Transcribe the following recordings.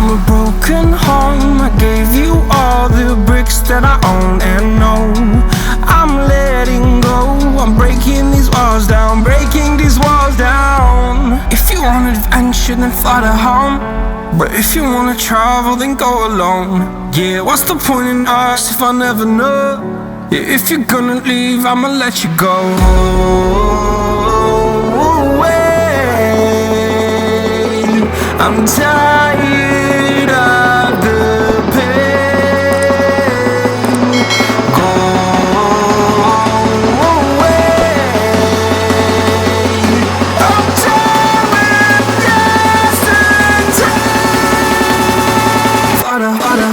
I'm a broken home. I gave you all the bricks that I own and know. I'm letting go. I'm breaking these walls down, breaking these walls down. If you want adventure, then fly to home. But if you wanna travel, then go alone. Yeah, what's the point in us if I never know? Yeah, if you're gonna leave, I'ma let you go. I'm tired of the pain. Go away. I'm tired with yesterday. Harder, harder.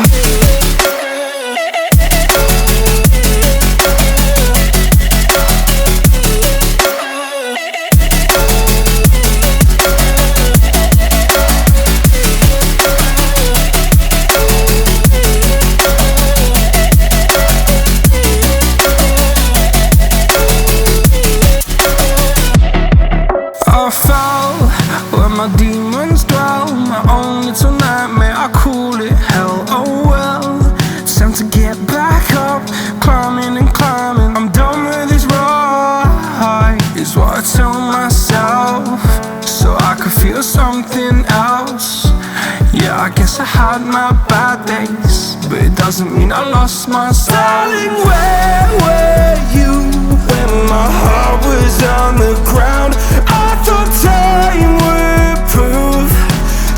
My demons dwell, my own little nightmare, I call it hell, oh well. It's time to get back up, climbing and climbing. I'm done with this ride, is what I tell myself, so I could feel something else. Yeah, I guess I had my bad days, but it doesn't mean I lost my style. Darling, where were you when my heart was on the ground? I thought time would prove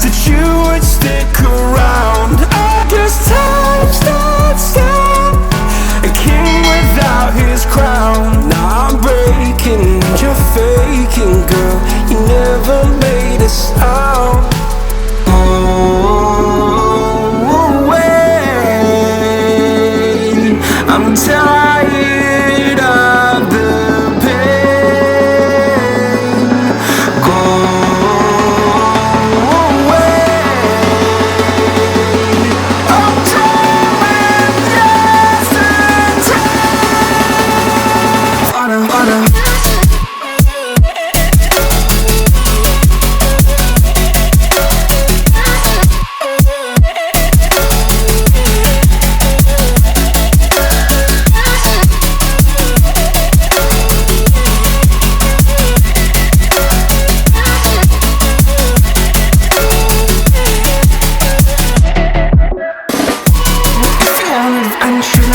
that you would stick around. I guess time stood still, a king without his crown. Now I'm breaking, you're faking, girl. You never made a sound. Oh, wait, I'm tired of the pain. Go away. I'm tired with yesterday. Harder, harder. If you want adventure,